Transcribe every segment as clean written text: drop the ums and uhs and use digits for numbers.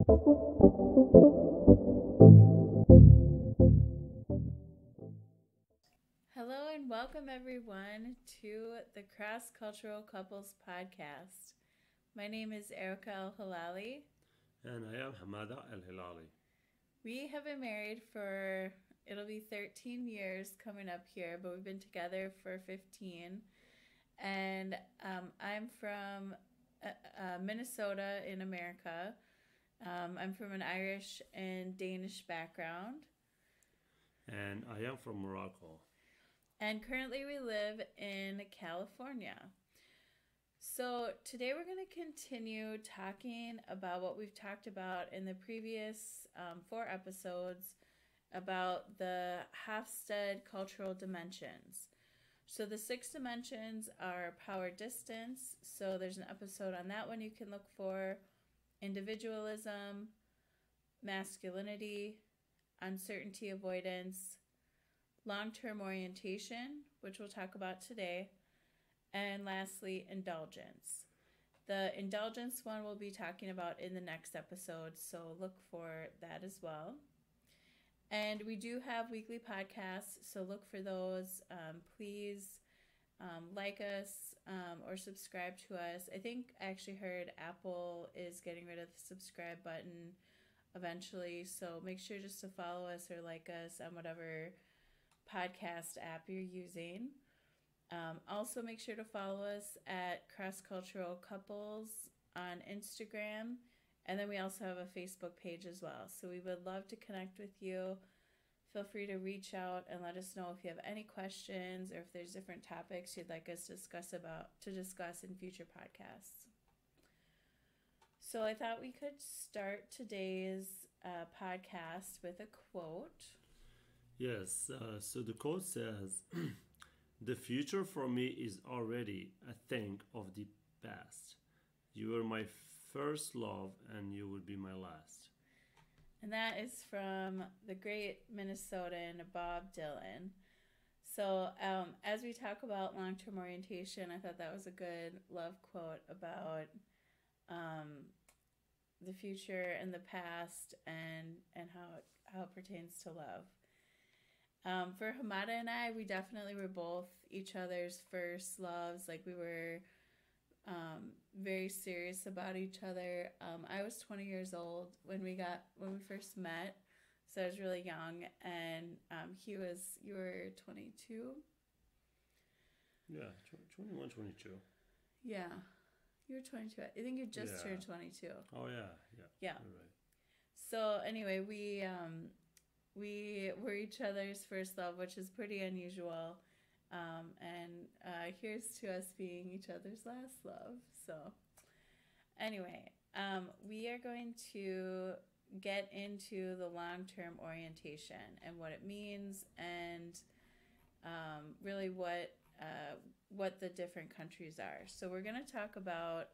Hello and welcome everyone to the Cross Cultural Couples Podcast. My name is Erica Al-Hilali. And I am Hamada Al-Hilali. We have been married for, it'll be 13 years coming up here, but we've been together for 15. And I'm from Minnesota in America. I'm from an Irish and Danish background. And I am from Morocco. And currently we live in California. So today we're going to continue talking about what we've talked about in the previous 4 episodes about the Hofstede Cultural Dimensions. So the 6 dimensions are power distance. So there's an episode on that one you can look for. Individualism, masculinity, uncertainty avoidance, long-term orientation, which we'll talk about today, and lastly, indulgence. The indulgence one we'll be talking about in the next episode, so look for that as well. And we do have weekly podcasts, so look for those. Please like us or subscribe to us. I think I actually heard Apple is getting rid of the subscribe button eventually, so make sure just to follow us or like us on whatever podcast app you're using. Also make sure to follow us at Cross Cultural Couples on Instagram, and then we also have a Facebook page as well. So we would love to connect with you. Feel free to reach out and let us know if you have any questions or if there's different topics you'd like us to discuss in future podcasts. So I thought we could start today's podcast with a quote. Yes, so the quote says, "The future for me is already a thing of the past. You were my first love and you will be my last." And that is from the great Minnesotan Bob Dylan. So as we talk about long-term orientation, I thought that was a good love quote about the future and the past and how it pertains to love. For Hamada and I, we definitely were both each other's first loves. Like we were very serious about each other. I was 20 years old when we first met, so I was really young, and you were 22. Yeah, 21, 22. Yeah, you were 22. I think you just turned 22. Oh yeah. Yeah. You're right. So anyway, we were each other's first love, which is pretty unusual. And here's to us being each other's last love. So anyway, we are going to get into the long-term orientation and what it means, and really what the different countries are. So we're going to talk about,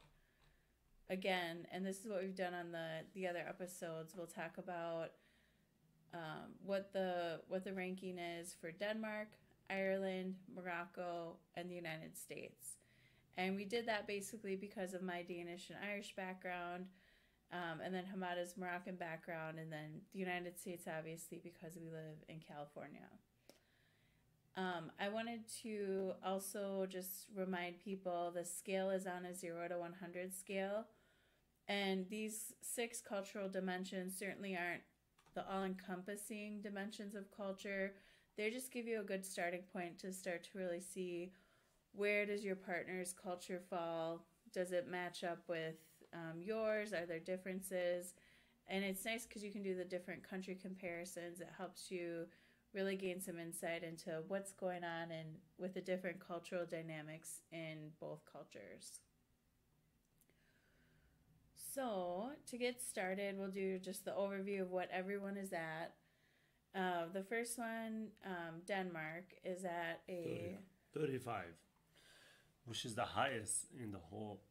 again, and this is what we've done on the other episodes, we'll talk about what the ranking is for Denmark, Ireland, Morocco, and the United States. And we did that basically because of my Danish and Irish background, and then Hamada's Moroccan background, and then the United States, obviously, because we live in California. I wanted to also just remind people the scale is on a 0 to 100 scale, and these 6 cultural dimensions certainly aren't the all-encompassing dimensions of culture. They just give you a good starting point to start to really see, where does your partner's culture fall? Does it match up with yours? Are there differences? And it's nice because you can do the different country comparisons. It helps you really gain some insight into what's going on and with the different cultural dynamics in both cultures. So to get started, we'll do just the overview of what everyone is at. The first one, Denmark, is at a 35, which is the highest in the whole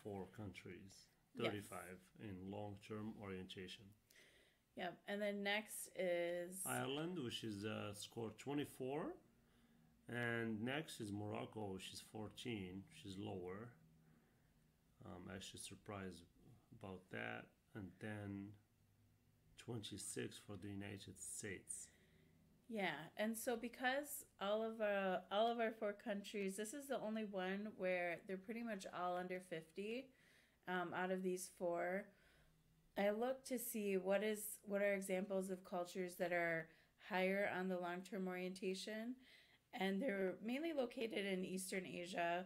4 countries. 35 yes. In long-term orientation. Yep, and then next is Ireland, which is score 24, and next is Morocco, which is 14, which is lower. I'm actually surprised about that. And then 26 for the United States. Yeah, and so because all of our four countries, this is the only one where they're pretty much all under 50. Out of these four, I look to see what are examples of cultures that are higher on the long-term orientation, and they're mainly located in Eastern Asia.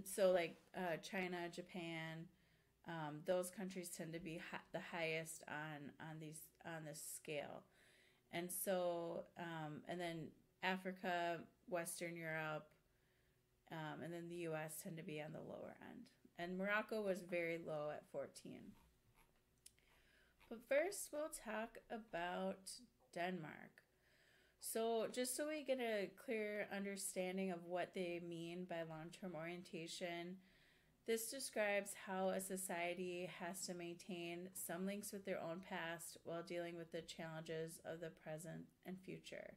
So like China, Japan, those countries tend to be the highest on this scale. And so, and then Africa, Western Europe, and then the U.S. tend to be on the lower end. And Morocco was very low at 14. But first, we'll talk about Denmark. So just so we get a clear understanding of what they mean by long-term orientation, this describes how a society has to maintain some links with their own past while dealing with the challenges of the present and future.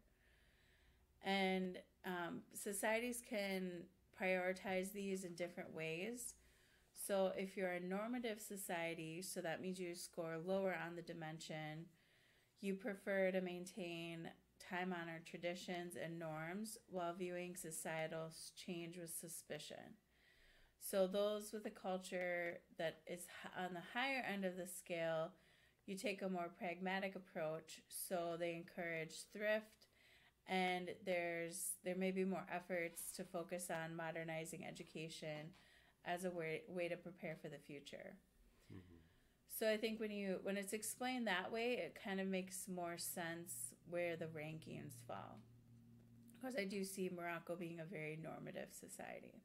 And societies can prioritize these in different ways. So if you're a normative society, so that means you score lower on the dimension, you prefer to maintain time-honored traditions and norms while viewing societal change with suspicion. So those with a culture that is on the higher end of the scale, you take a more pragmatic approach. So they encourage thrift, and there may be more efforts to focus on modernizing education as a way to prepare for the future. Mm-hmm. So I think when it's explained that way, it kind of makes more sense where the rankings fall. Because I do see Morocco being a very normative society.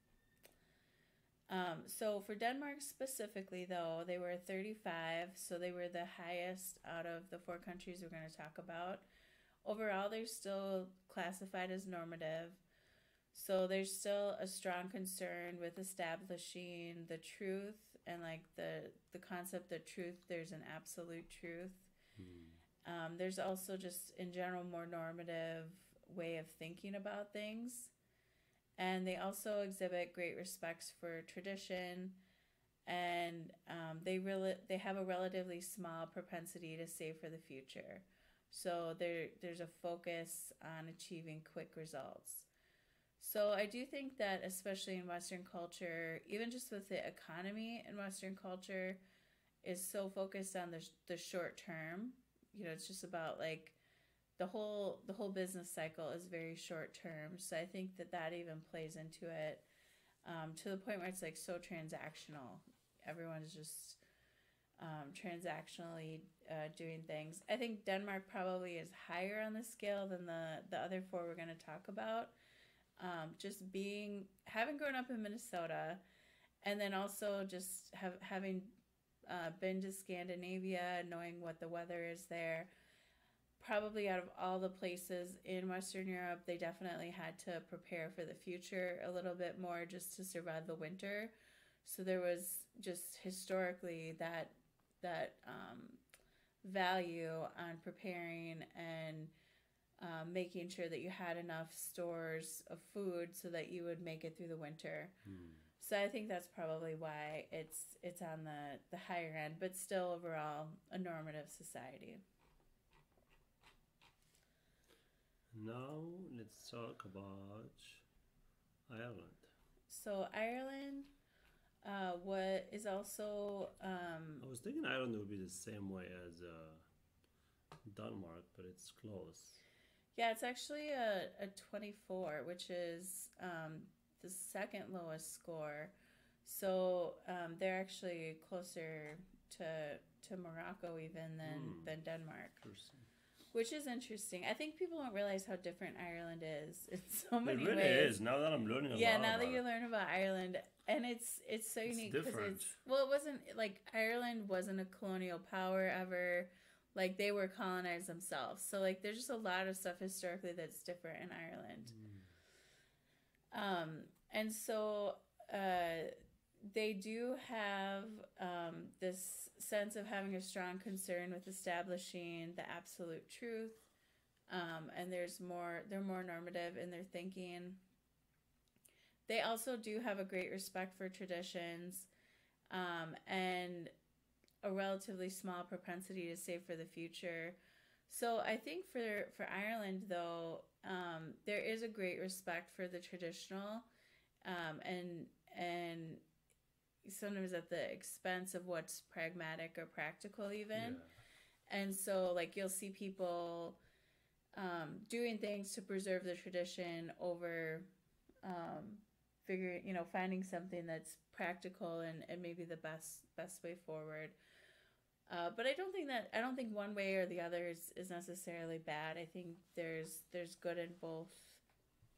So for Denmark specifically, though, they were 35, so they were the highest out of the four countries we're going to talk about. Overall, they're still classified as normative. So there's still a strong concern with establishing the truth and like the concept that there's an absolute truth. There's also just in general more normative way of thinking about things. And they also exhibit great respects for tradition, and they have a relatively small propensity to save for the future. So there's a focus on achieving quick results. So I do think that especially in Western culture, even just with the economy in Western culture, is so focused on the short term. You know, it's just about like the whole business cycle is very short term. So I think that even plays into it to the point where it's like so transactional. Everyone's just transactionally doing things. I think Denmark probably is higher on the scale than the other four we're going to talk about. Just having grown up in Minnesota, and then also just having been to Scandinavia, knowing what the weather is there. Probably out of all the places in Western Europe, they definitely had to prepare for the future a little bit more just to survive the winter. So there was just historically that value on preparing and making sure that you had enough stores of food so that you would make it through the winter. So I think that's probably why it's on the higher end, but still overall a normative society. Now let's talk about Ireland. So Ireland, what is also I was thinking Ireland would be the same way as Denmark, but it's close. Yeah, it's actually a 24, which is the second lowest score. So they're actually closer to Morocco even than Denmark. Which is interesting. I think people don't realize how different Ireland is in so many ways. It really is. Now that I'm learning about it. Yeah, now that you learn about Ireland. And it's so unique. It's different. It wasn't, like, Ireland wasn't a colonial power ever. Like, they were colonized themselves. So, like, there's just a lot of stuff historically that's different in Ireland. And so they do have this sense of having a strong concern with establishing the absolute truth, and they're more normative in their thinking. They also do have a great respect for traditions, and a relatively small propensity to save for the future. So I think for Ireland though, there is a great respect for the traditional, and sometimes at the expense of what's pragmatic or practical even. And so like you'll see people doing things to preserve the tradition over finding something that's practical and maybe the best way forward. But I don't think one way or the other is necessarily bad. I think there's good in both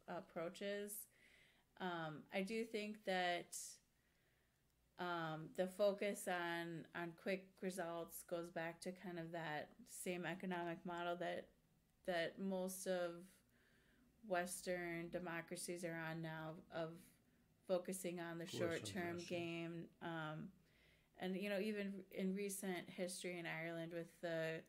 approaches. I do think that the focus on quick results goes back to kind of that same economic model that most of Western democracies are on now, of focusing on the short-term game. And even in recent history in Ireland with the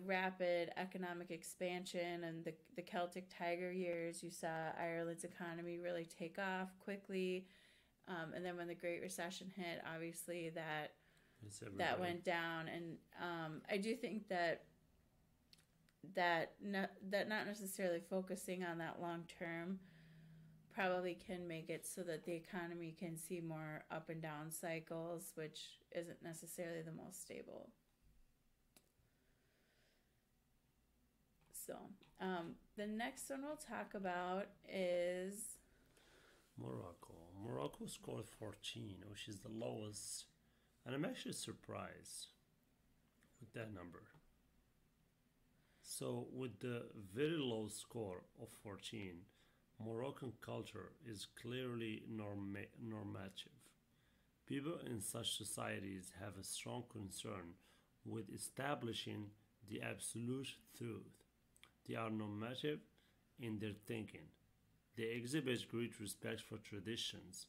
rapid economic expansion and the Celtic Tiger years, you saw Ireland's economy really take off quickly. And then when the Great Recession hit, obviously that went down. And I do think that not necessarily focusing on that long term probably can make it so that the economy can see more up and down cycles, which isn't necessarily the most stable. So the next one we'll talk about is Morocco. Morocco scored 14, which is the lowest, and I'm actually surprised with that number. So with the very low score of 14, Moroccan culture is clearly normative. People in such societies have a strong concern with establishing the absolute truth. They are normative in their thinking. They exhibit great respect for traditions,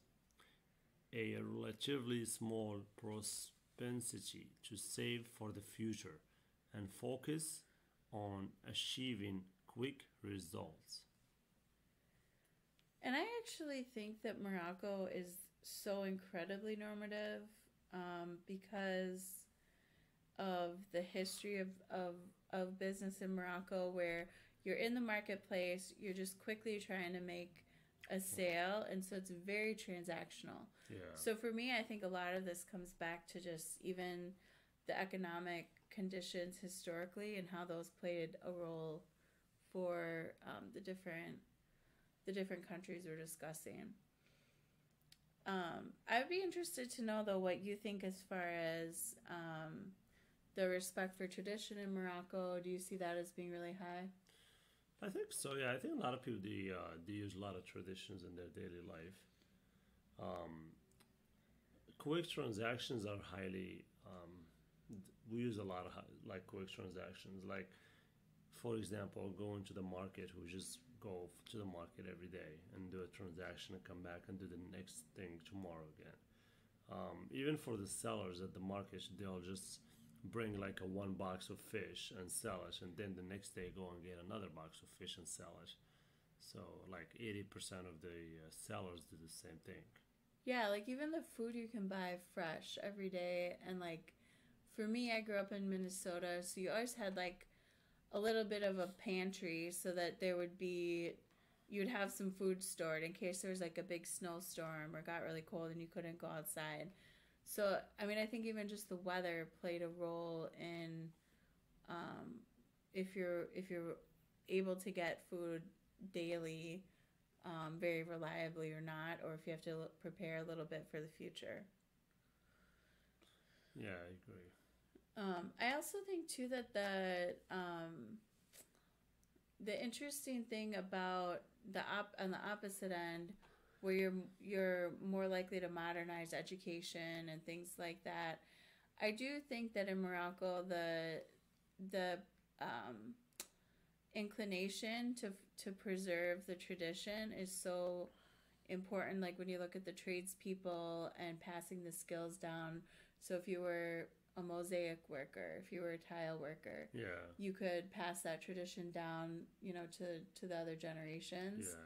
a relatively small propensity to save for the future, and focus on achieving quick results. And I actually think that Morocco is so incredibly normative because of the history of business in Morocco, where you're in the marketplace, you're just quickly trying to make a sale, and so it's very transactional. Yeah. So for me, I think a lot of this comes back to just even the economic conditions historically and how those played a role for the different countries we're discussing. I would be interested to know though what you think as far as the respect for tradition in Morocco. Do you see that as being really high? I think so. Yeah, I think a lot of people they use a lot of traditions in their daily life. Quick transactions are highly. We use a lot of like quick transactions. Like, for example, going to the market. We just go to the market every day and do a transaction and come back and do the next thing tomorrow again. Even for the sellers at the market, they'll just bring like a one box of fish and sell it, and then the next day go and get another box of fish and sell it. So like 80% of the sellers do the same thing. Yeah, like even the food you can buy fresh every day. And like for me, I grew up in Minnesota, so you always had like a little bit of a pantry so that you'd have some food stored in case there was like a big snowstorm or got really cold and you couldn't go outside. So, I mean, I think even just the weather played a role in if you're able to get food daily very reliably or not, or if you have to prepare a little bit for the future. Yeah, I agree. I also think too that the interesting thing about on the opposite end, where you're more likely to modernize education and things like that, I do think that in Morocco the inclination to preserve the tradition is so important. Like when you look at the tradespeople and passing the skills down. So if you were a mosaic worker, if you were a tile worker, you could pass that tradition down, to the other generations. Yeah.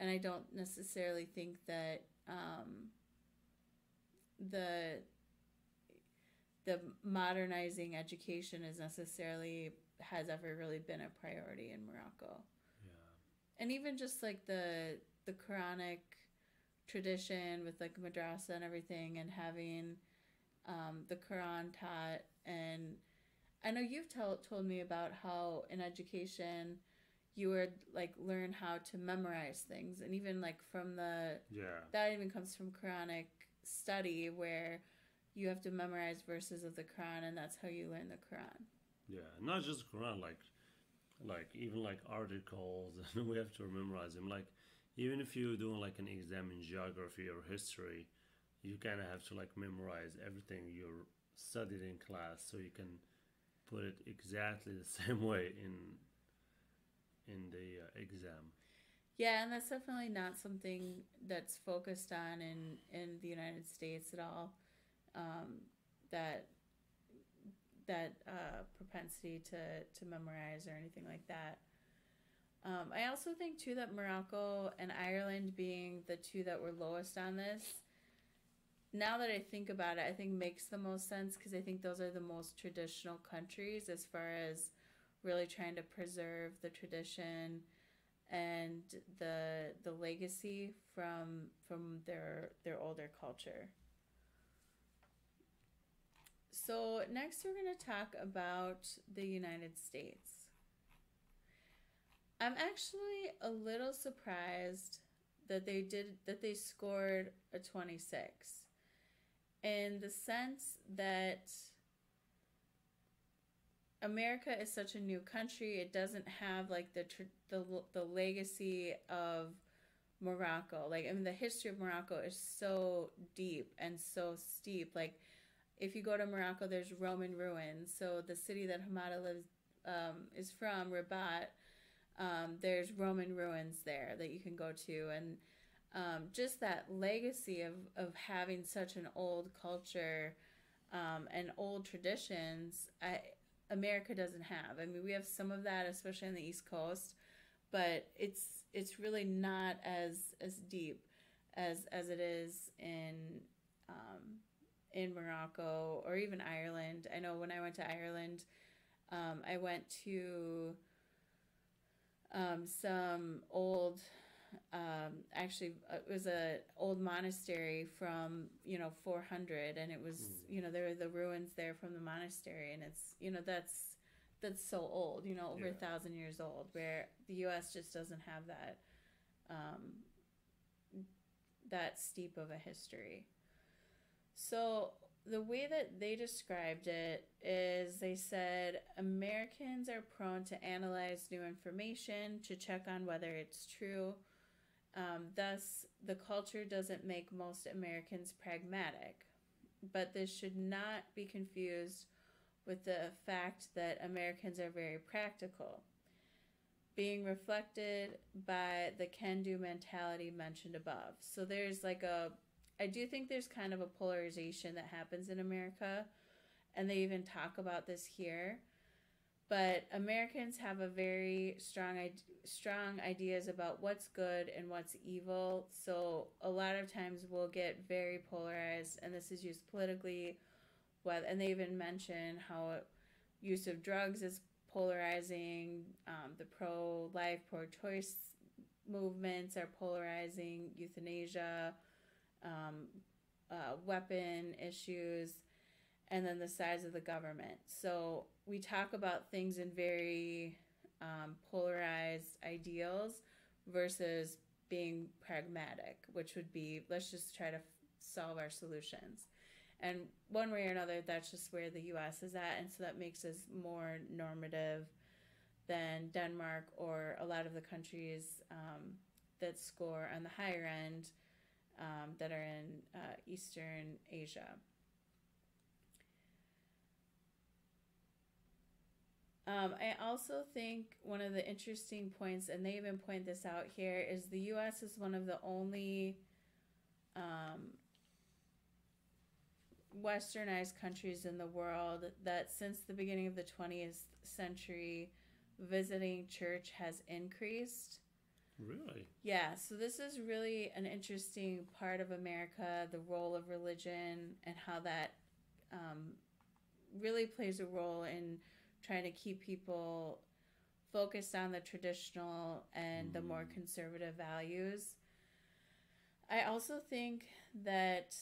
And I don't necessarily think that the modernizing education is necessarily has ever really been a priority in Morocco. Yeah. And even just like the Quranic tradition with like madrasa and everything, and having the Quran taught. And I know you've told me about how in education you would like learn how to memorize things, and even like from the Yeah. that even comes from Quranic study where you have to memorize verses of the Quran, and that's how you learn the Quran. Yeah. Not just Quran, like even like articles, and we have to memorize them. Like even if you're doing like an exam in geography or history, you kind of have to like memorize everything you studied in class, so you can put it exactly the same way in the exam. Yeah, and that's definitely not something that's focused on in the United States at all. Um, that propensity to memorize or anything like that. I also think too that Morocco and Ireland being the two that were lowest on this, now that I think about it, I think makes the most sense, because I think those are the most traditional countries as far as really trying to preserve the tradition and the legacy from their older culture. So next we're going to talk about the United States. I'm actually a little surprised that they scored a 26, in the sense that America is such a new country. It doesn't have like the legacy of Morocco. Like, I mean, the history of Morocco is so deep and so steep. Like, if you go to Morocco, there's Roman ruins. So the city that Hamada is from, Rabat, there's Roman ruins there that you can go to, and just that legacy of having such an old culture and old traditions, America doesn't have. I mean, we have some of that, especially on the East Coast, but it's really not as deep as it is in Morocco or even Ireland. I know when I went to Ireland, I went to some old, actually, it was a old monastery from 400, and it was there were the ruins there from the monastery, and it's that's so old, over 1,000 years old, where the U.S. just doesn't have that steep of a history. So the way that they described it is, they said Americans are prone to analyze new information to check on whether it's true. Thus, the culture doesn't make most Americans pragmatic. But this should not be confused with the fact that Americans are very practical, being reflected by the can-do mentality mentioned above. So there's I do think there's kind of a polarization that happens in America, and they even talk about this here. But Americans have a very strong ideas about what's good and what's evil. So a lot of times we'll get very polarized, and this is used politically. And they even mention how use of drugs is polarizing. The pro-life, pro-choice movements are polarizing. Euthanasia, weapon issues, and then the size of the government. So we talk about things in very polarized ideals versus being pragmatic, which would be, let's just try to solve our solutions. And one way or another, that's just where the U.S. is at, and so that makes us more normative than Denmark or a lot of the countries that score on the higher end that are in Eastern Asia. I also think one of the interesting points, and they even point this out here, is the U.S. is one of the only westernized countries in the world that since the beginning of the 20th century, visiting church has increased. Really? Yeah, so this is really an interesting part of America, the role of religion and how that really plays a role in trying to keep people focused on the traditional and the more conservative values. I also think that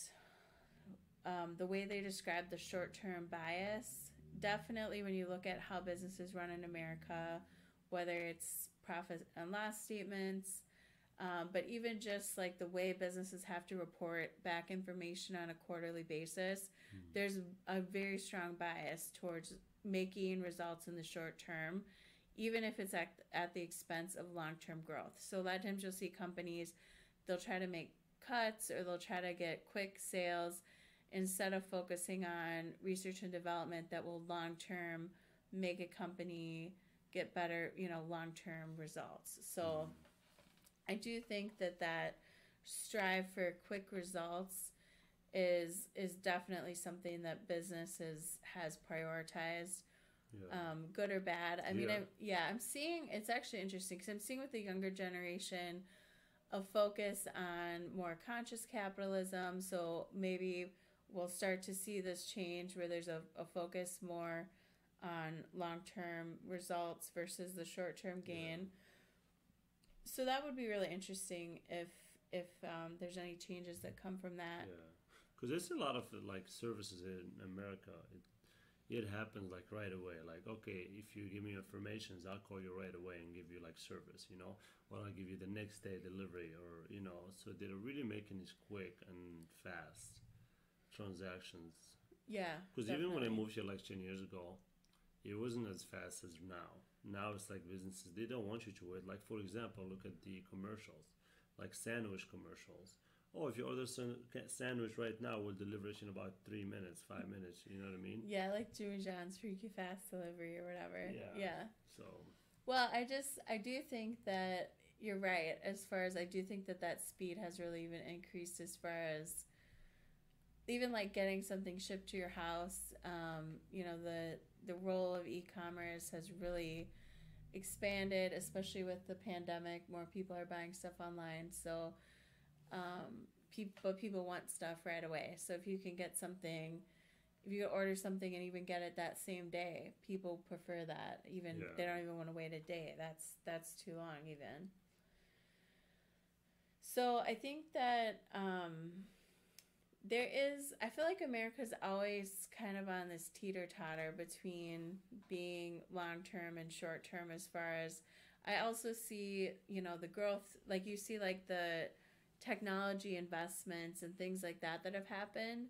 the way they describe the short-term bias, definitely when you look at how businesses run in America, whether it's profit and loss statements, but even just like the way businesses have to report back information on a quarterly basis, there's a very strong bias towards making results in the short term, even if it's at the expense of long-term growth. So a lot of times you'll see companies, they'll try to make cuts or they'll try to get quick sales instead of focusing on research and development that will long-term make a company get better, long-term results. So I do think that strive for quick results is definitely something that businesses has prioritized, good or bad. I mean, I'm seeing, it's actually interesting because I'm seeing with the younger generation a focus on more conscious capitalism. So maybe we'll start to see this change where there's a focus more on long-term results versus the short-term gain. So that would be really interesting if there's any changes that come from that. Yeah, because there's a lot of like services in America. It happens like right away. Like, okay, if you give me information, I'll call you right away and give you like service, or I'll give you the next day delivery, or So they're really making this quick and fast transactions. Yeah. Because even when I moved here like 10 years ago, it wasn't as fast as now. Now it's like businesses, they don't want you to wait. Like, for example, look at the commercials, like sandwich commercials. Oh, if you order sandwich right now, we'll deliver it in about 3 minutes, 5 minutes. You know what I mean? Yeah, like Jimmy John's freaky fast delivery or whatever. Yeah. So. Well, I do think that you're right. As far as I do think that speed has really even increased as far as even like getting something shipped to your house. The role of e-commerce has really expanded, especially with the pandemic. More people are buying stuff online, so people want stuff right away. So if you can order something and even get it that same day, people prefer that. They don't even want to wait a day. That's too long even. So I think that I feel like America's always kind of on this teeter-totter between being long-term and short-term as far as I also see, the growth, like you see like the technology investments and things like that have happened.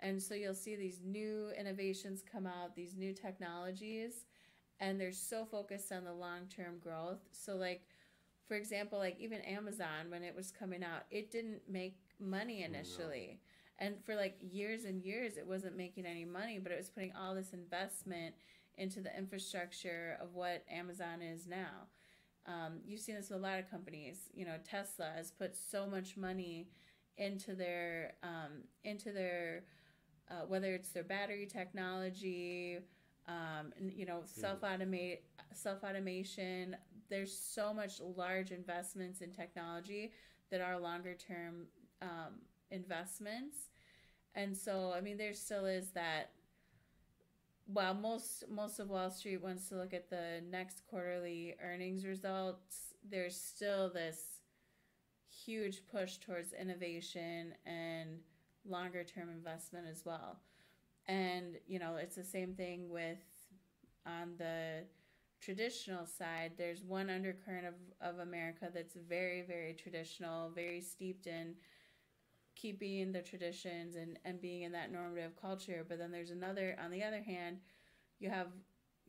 And so you'll see these new innovations come out, these new technologies, and they're so focused on the long-term growth. So like, for example, like even Amazon, when it was coming out, it didn't make money initially. No. And for like years and years, it wasn't making any money, but it was putting all this investment into the infrastructure of what Amazon is now. You've seen this with a lot of companies. Tesla has put so much money into their whether it's their battery technology, self-automation. There's so much large investments in technology that are longer term investments. And so, I mean, there still is that. While most of Wall Street wants to look at the next quarterly earnings results, there's still this huge push towards innovation and longer term investment as well. And, it's the same thing with on the traditional side. There's one undercurrent of America that's very, very traditional, very steeped in keeping the traditions and being in that normative culture. But then there's another, on the other hand, you have,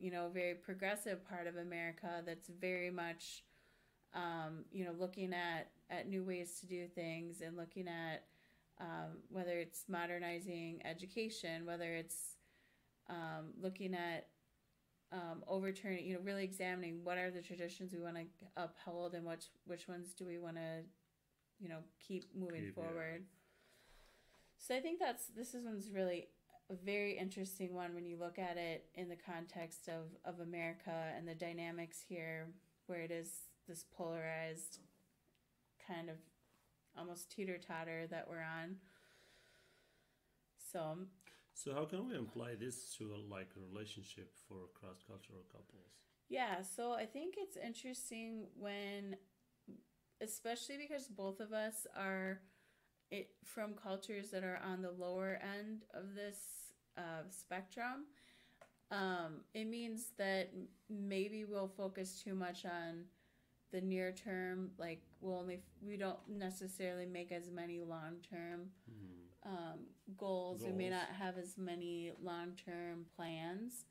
a very progressive part of America that's very much, looking at new ways to do things and looking at whether it's modernizing education, whether it's looking at overturning, really examining what are the traditions we want to uphold and which ones do we want to, keep moving forward. Yeah. So I think this one's really a very interesting one when you look at it in the context of America and the dynamics here, where it is this polarized kind of almost teeter-totter that we're on. So how can we apply this to like a relationship for cross-cultural couples? Yeah, so I think it's interesting when, especially because both of us are from cultures that are on the lower end of this spectrum. It means that maybe we'll focus too much on the near term. Like we don't necessarily make as many long term goals. We may not have as many long term plans.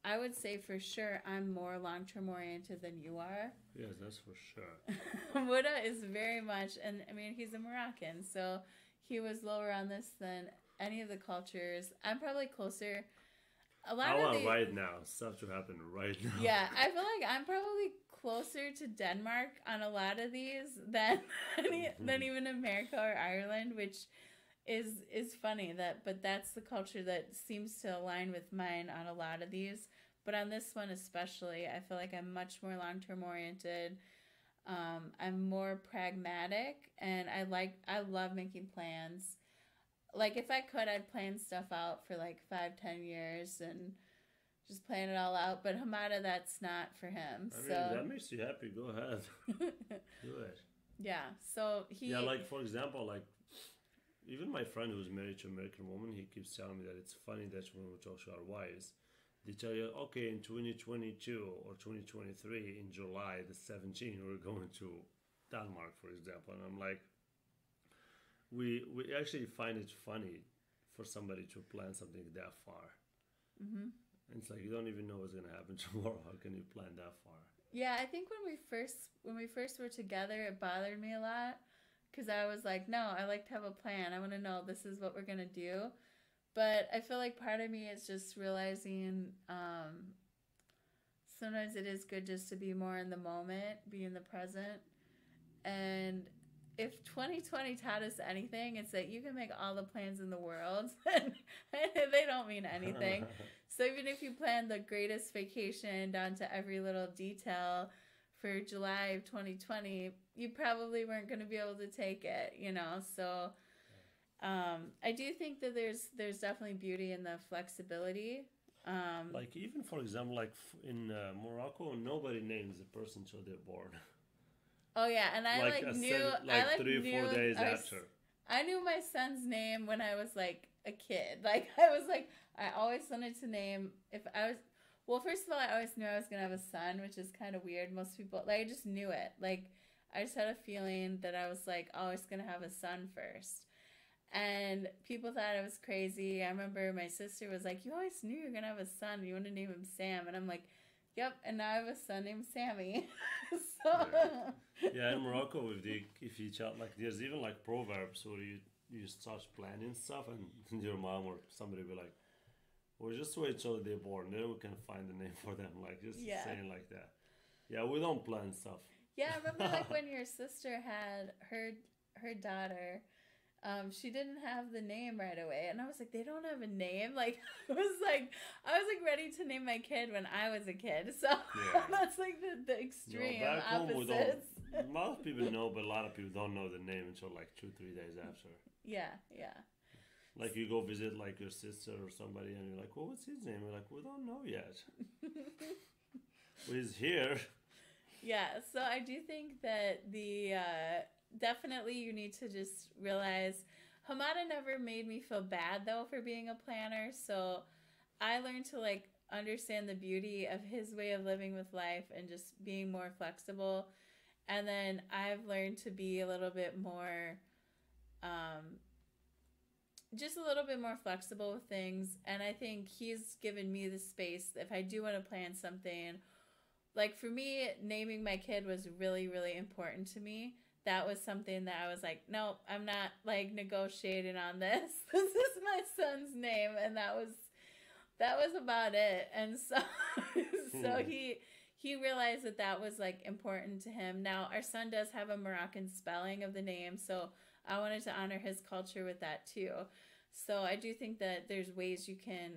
I would say for sure I'm more long term oriented than you are. Yes, that's for sure. Muda is very much, and I mean, he's a Moroccan, so he was lower on this than any of the cultures. I'm probably closer. I want right now. Stuff to happen right now. Yeah, I feel like I'm probably closer to Denmark on a lot of these than even America or Ireland, which is funny but that's the culture that seems to align with mine on a lot of these. But on this one especially, I feel like I'm much more long-term oriented. I'm more pragmatic, and I love making plans. Like if I could, I'd plan stuff out for like 5-10 years and just plan it all out. But Hamada, that's not for him. I mean, that makes you happy. Go ahead, do it. Yeah. So Yeah, like for example, like even my friend who's married to an American woman, he keeps telling me that it's funny that when we talk to our wives, they tell you, okay, in 2022 or 2023 in July the 17th, we're going to Denmark, for example, and I'm like, we actually find it funny for somebody to plan something that far. Mm-hmm. And it's like you don't even know what's gonna happen tomorrow. How can you plan that far? Yeah, I think when we first were together, it bothered me a lot because I was like, no, I like to have a plan. I want to know this is what we're gonna do. But I feel like part of me is just realizing sometimes it is good just to be more in the moment, be in the present. And if 2020 taught us anything, it's that you can make all the plans in the world and they don't mean anything. So even if you plan the greatest vacation down to every little detail for July of 2020, you probably weren't going to be able to take it, you know? So I do think that there's definitely beauty in the flexibility. Like even for example, like in Morocco, nobody names the person till they're born. Oh yeah, and I knew 3-4 days after. I knew my son's name when I was like a kid. Like I always wanted to name well, first of all, I always knew I was gonna have a son, which is kind of weird. Most people I just knew it. Like I just had a feeling that I was like always gonna have a son first. And people thought I was crazy. I remember my sister was like, you always knew you were going to have a son. You want to name him Sam. And I'm like, yep. And now I have a son named Sammy. So yeah, in Morocco, if you chat, like there's even like proverbs where you start planning stuff and your mom or somebody will be like, well, just wait till they're born. Then we can find a name for them. Like just saying like that. Yeah, we don't plan stuff. Yeah, I remember like when your sister had her daughter. She didn't have the name right away, and I was like, they don't have a name. Like I was like ready to name my kid when I was a kid. So that's like the extreme opposites. Most people know, but a lot of people don't know the name until like 2-3 days after. Yeah. Like you go visit like your sister or somebody, and you're like, well, what's his name? We're like, we don't know yet. Well, he's here. Yeah, so I do think that definitely you need to just realize Hamada never made me feel bad though for being a planner, so I learned to like understand the beauty of his way of living with life and just being more flexible. And then I've learned to be a little bit more just a little bit more flexible with things, and I think he's given me the space if I do want to plan something. Like for me, naming my kid was really, really important to me. That was something that I was like, no, I'm not like negotiating on this. This is my son's name, and that was about it. And so he realized that was like important to him. Now our son does have a Moroccan spelling of the name, so I wanted to honor his culture with that too. So I do think that there's ways you can,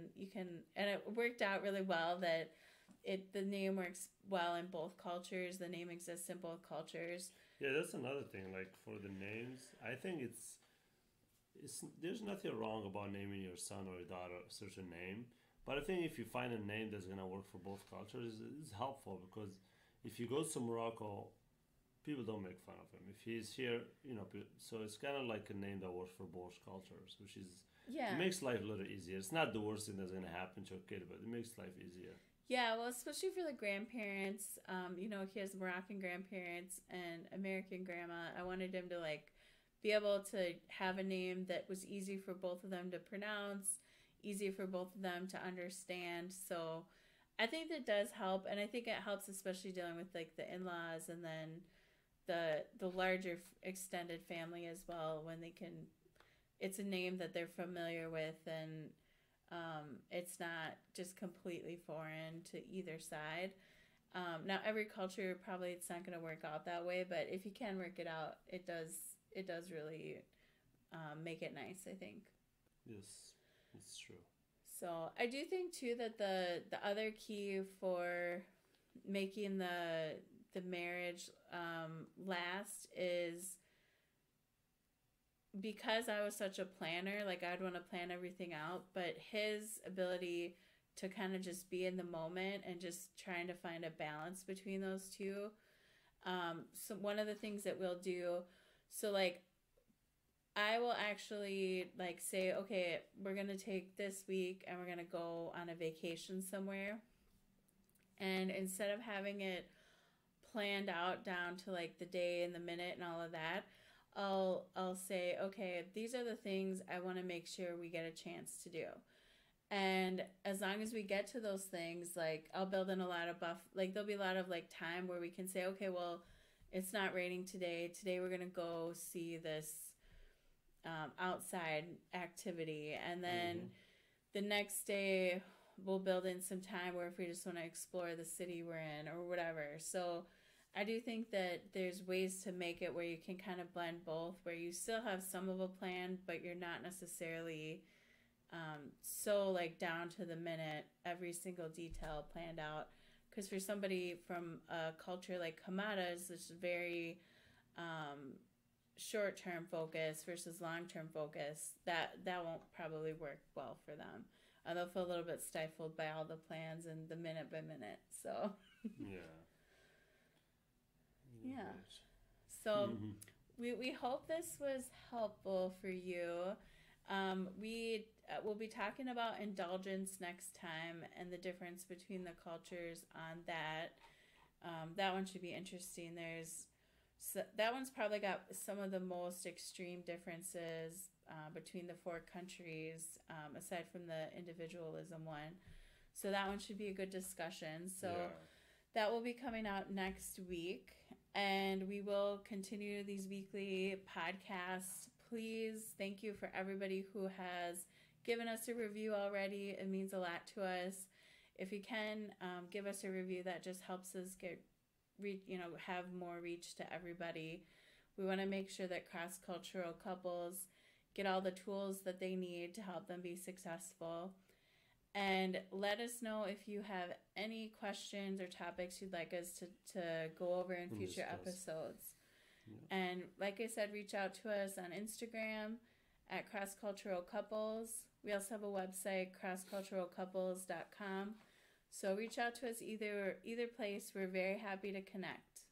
and it worked out really well that the name works well in both cultures. The name exists in both cultures. Yeah, that's another thing. Like for the names, I think there's nothing wrong about naming your son or your daughter a certain name. But I think if you find a name that's gonna work for both cultures, it's helpful because if he goes to Morocco, people don't make fun of him. If he's here, so it's kind of like a name that works for both cultures, which is Yeah. it makes life a little easier. It's not the worst thing that's gonna happen to a kid, but it makes life easier. Yeah, well, especially for the grandparents. He has Moroccan grandparents and American grandma. I wanted him to like be able to have a name that was easy for both of them to pronounce, easy for both of them to understand. So I think that does help, and I think it helps especially dealing with like the in-laws and then the larger extended family as well when they can. It's a name that they're familiar with, and it's not just completely foreign to either side. Now, every culture probably it's not going to work out that way, but if you can work it out, it does. It does really make it nice, I think. Yes, it's true. So I do think too that the other key for making the marriage last is because I was such a planner, like I'd want to plan everything out, but his ability to kind of just be in the moment and just trying to find a balance between those two. So one of the things that we'll do, so like I will actually like say, okay, we're going to take this week and we're going to go on a vacation somewhere. And instead of having it planned out down to like the day and the minute and all of that, I'll say, okay, these are the things I want to make sure we get a chance to do. And as long as we get to those things, like I'll build in a lot of like there'll be a lot of like time where we can say, okay, well, it's not raining today. Today we're going to go see this outside activity. And then the next day we'll build in some time where if we just want to explore the city we're in or whatever. So I do think that there's ways to make it where you can kind of blend both, where you still have some of a plan, but you're not necessarily so like down to the minute, every single detail planned out. Because for somebody from a culture like Hamada's, it's very short-term focus versus long-term focus, that won't probably work well for them. They'll feel a little bit stifled by all the plans and the minute by minute. So yeah. So we hope this was helpful for you. We will be talking about indulgence next time and the difference between the cultures on that. That one should be interesting. That one's probably got some of the most extreme differences between the four countries, aside from the individualism one. So that one should be a good discussion. So that will be coming out next week, and we will continue these weekly podcasts. Please, thank you for everybody who has given us a review already. It means a lot to us. If you can give us a review, that just helps us have more reach to everybody. We want to make sure that cross-cultural couples get all the tools that they need to help them be successful. And let us know if you have any questions or topics you'd like us to go over in future episodes. Yeah. And like I said, reach out to us on Instagram at Cross Cultural Couples. We also have a website, crossculturalcouples.com. So reach out to us either place. We're very happy to connect.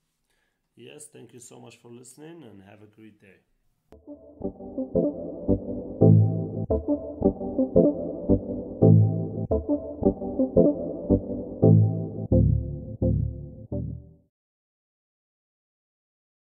Yes, thank you so much for listening and have a great day.